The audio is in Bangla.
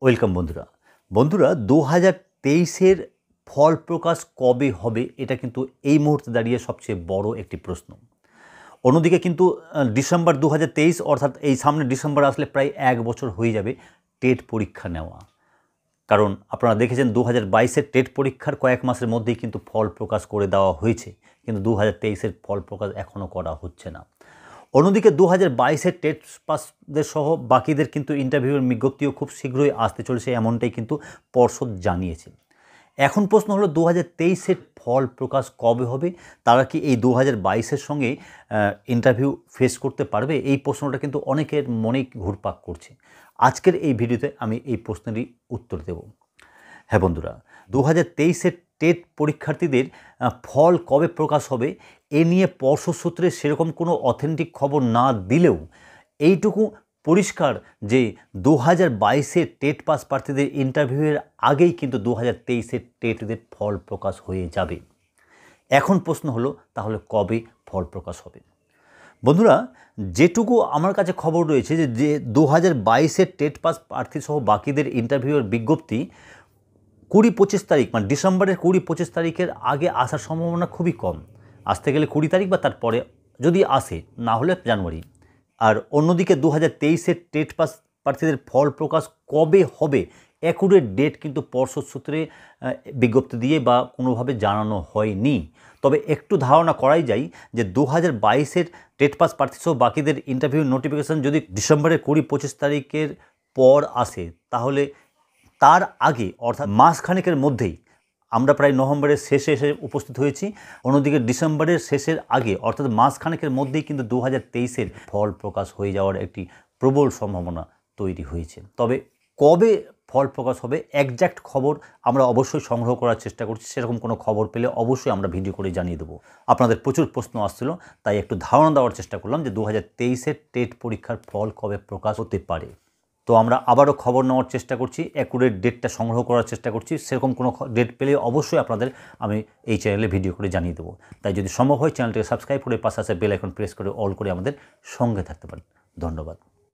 ওয়েলকাম বন্ধুরা। বন্ধুরা 2023-এর ফল প্রকাশ কবে হবে এটা কিন্তু এই মুহূর্তে দাঁড়িয়ে সবচেয়ে বড় একটি প্রশ্ন। অন্যদিকে কিন্তু ডিসেম্বর 2023 অর্থাৎ এই সামনে ডিসেম্বর আসলে প্রায় 1 বছর হয়ে যাবে টেট পরীক্ষা নেওয়া। কারণ আপনারা দেখেছেন 2022-এর টেট পরীক্ষার কয়েক মাসের মধ্যেই কিন্তু ফল প্রকাশ করে দেওয়া হয়েছে, কিন্তু 2023-এর ফল প্রকাশ এখনও করা হচ্ছে না। অন্যদিকে 2022-এর টেট পাসদের সহ বাকিদের কিন্তু ইন্টারভিউয়ের বিজ্ঞপ্তিও খুব শীঘ্রই আসতে চলেছে, এমনটাই কিন্তু পর্ষদ জানিয়েছে। এখন প্রশ্ন হলো 2023-এর ফল প্রকাশ কবে হবে? তারা কি এই 2022-এর সঙ্গে ইন্টারভিউ ফেস করতে পারবে? এই প্রশ্নটা কিন্তু অনেকের মনেই ঘুরপাক করছে। আজকের এই ভিডিওতে আমি এই প্রশ্নেরই উত্তর দেব। হ্যাঁ বন্ধুরা, 2023-এর টেট পরীক্ষার্থীদের ফল কবে প্রকাশ হবে এ নিয়ে পর্ষদ সূত্রে সেরকম কোনো অথেন্টিক খবর না দিলেও এইটুকু পরিষ্কার যে 2022-এর টেট পাস প্রার্থীদের ইন্টারভিউয়ের আগেই কিন্তু 2023-এর টেটের ফল প্রকাশ হয়ে যাবে। এখন প্রশ্ন হলো তাহলে কবে ফল প্রকাশ হবে? বন্ধুরা, যেটুকু আমার কাছে খবর রয়েছে যে 2022-এর টেট পাস প্রার্থী সহ বাকিদের ইন্টারভিউয়ের বিজ্ঞপ্তি 20-25 তারিখ, মানে ডিসেম্বরের 20-25 তারিখের আগে আসার সম্ভাবনা খুবই কম। আসতে গেলে 20 তারিখ বা তারপরে যদি আসে, না হলে জানুয়ারি। আর অন্যদিকে 2023-এর টেট পাস প্রার্থীদের ফল প্রকাশ কবে হবে অ্যাকুরেট ডেট কিন্তু পর্ষদ সূত্রে বিজ্ঞপ্তি দিয়ে বা কোনোভাবে জানানো হয়নি। তবে একটু ধারণা করাই যায় যে 2022-এর টেট পাস প্রার্থী সহ বাকিদের ইন্টারভিউ নোটিফিকেশান যদি ডিসেম্বরের 20-25 তারিখের পর আসে, তাহলে তার আগে অর্থাৎ মাসখানেকের মধ্যেই আমরা প্রায় নভেম্বরের শেষে এসে উপস্থিত হয়েছি। অন্যদিকে ডিসেম্বরের শেষের আগে অর্থাৎ মাসখানেকের মধ্যেই কিন্তু 2023-এর ফল প্রকাশ হয়ে যাওয়ার একটি প্রবল সম্ভাবনা তৈরি হয়েছে। তবে কবে ফল প্রকাশ হবে একজ্যাক্ট খবর আমরা অবশ্যই সংগ্রহ করার চেষ্টা করছি। সেরকম কোনো খবর পেলে অবশ্যই আমরা ভিডিও করে জানিয়ে দেবো। আপনাদের প্রচুর প্রশ্ন আসছিল, তাই একটু ধারণা দেওয়ার চেষ্টা করলাম যে 2023-এর টেট পরীক্ষার ফল কবে প্রকাশ হতে পারে। তো আমরা আবারও খবর নেওয়ার চেষ্টা করছি, অ্যাকুরেট ডেটটা সংগ্রহ করার চেষ্টা করছি। সেরকম কোনো ডেট পেলে অবশ্যই আপনাদের আমি এই চ্যানেলে ভিডিও করে জানিয়ে দেবো। তাই যদি সম্ভব হয় চ্যানেলটিকে সাবস্ক্রাইব করে পাশে আসে বেল আইকন প্রেস করে অল করে আমাদের সঙ্গে থাকতে পারেন। ধন্যবাদ।